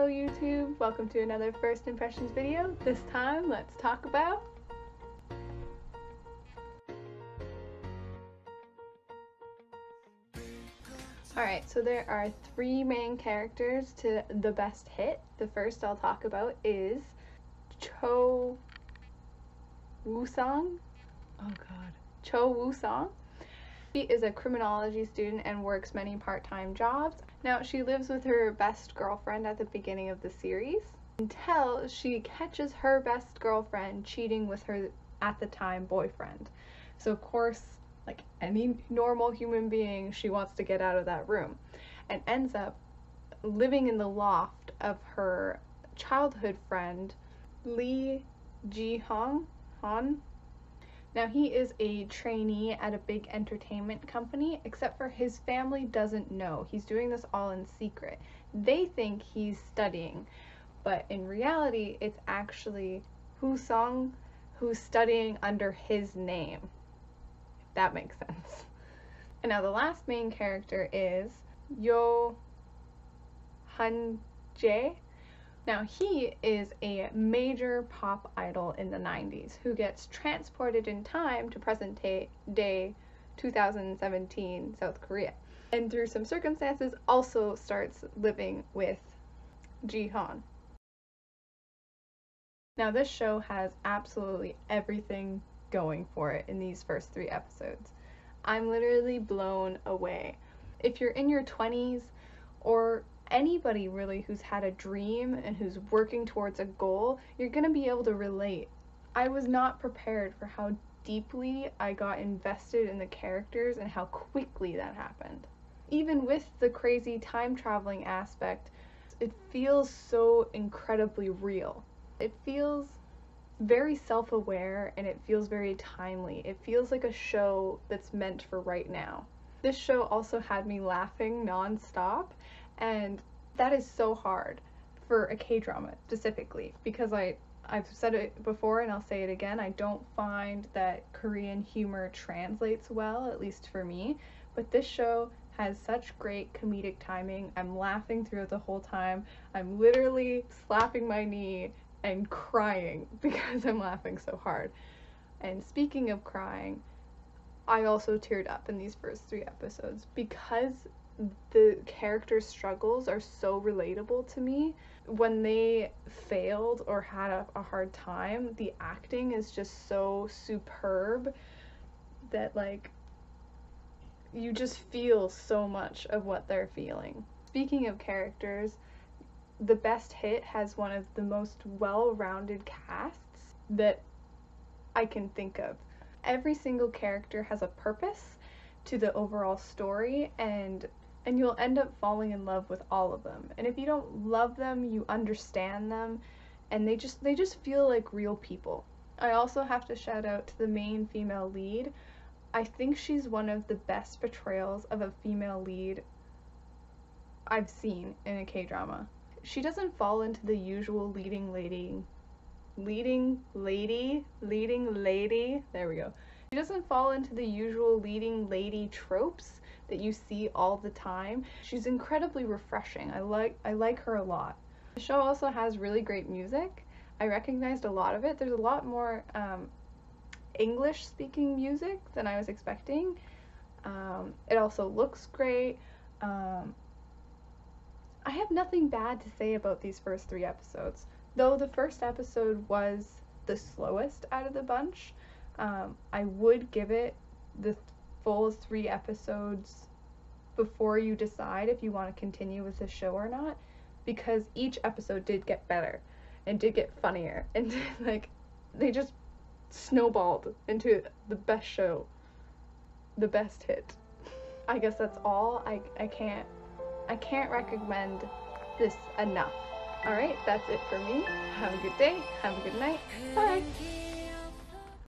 YouTube, welcome to another first impressions video. This time let's talk about Alright, so there are three main characters to the best hit. The first I'll talk about is Cho Woo-sung. Oh god. Cho Woo-sung. She is a criminology student and works many part-time jobs. Now, she lives with her best girlfriend at the beginning of the series until she catches her best girlfriend cheating with her at the time boyfriend. So of course, like any normal human being, she wants to get out of that room and ends up living in the loft of her childhood friend Lee Ji-hong. Now, he is a trainee at a big entertainment company, except for his family doesn't know. He's doing this all in secret. They think he's studying, but in reality, it's actually Woo-sung who's studying under his name, if that makes sense. And now the last main character is Yo Han-jae. Now, he is a major pop idol in the 90s who gets transported in time to present day 2017 South Korea, and through some circumstances also starts living with Ji-han. Now, this show has absolutely everything going for it in these first 3 episodes. I'm literally blown away. If you're in your 20s, or anybody really who's had a dream and who's working towards a goal, you're gonna be able to relate. I was not prepared for how deeply I got invested in the characters and how quickly that happened. Even with the crazy time traveling aspect, it feels so incredibly real. It feels very self-aware and it feels very timely. It feels like a show that's meant for right now. This show also had me laughing non-stop, and that is so hard for a K-drama specifically, because I've said it before and I'll say it again, I don't find that Korean humor translates well, at least for me, but this show has such great comedic timing. I'm laughing throughout the whole time. I'm literally slapping my knee and crying because I'm laughing so hard. And speaking of crying, I also teared up in these first 3 episodes because the character struggles are so relatable to me. When they failed or had a hard time, the acting is just so superb that, like, you just feel so much of what they're feeling. Speaking of characters, the best hit has one of the most well-rounded casts that I can think of. Every single character has a purpose to the overall story, and you'll end up falling in love with all of them. And if you don't love them, you understand them, and they just feel like real people. I also have to shout out to the main female lead. I think she's one of the best portrayals of a female lead I've seen in a K-drama. She doesn't fall into the usual leading lady, there we go. She doesn't fall into the usual leading lady tropes that you see all the time. She's incredibly refreshing. I like her a lot. The show also has really great music. I recognized a lot of it. There's a lot more English speaking music than I was expecting. It also looks great. I have nothing bad to say about these first 3 episodes. Though the first episode was the slowest out of the bunch, I would give it the full 3 episodes before you decide if you want to continue with the show or not, because each episode did get better and did get funnier, and like they just snowballed into the best show, the best hit. I guess that's all. I can't recommend this enough. Alright, that's it for me. Have a good day, have a good night, bye!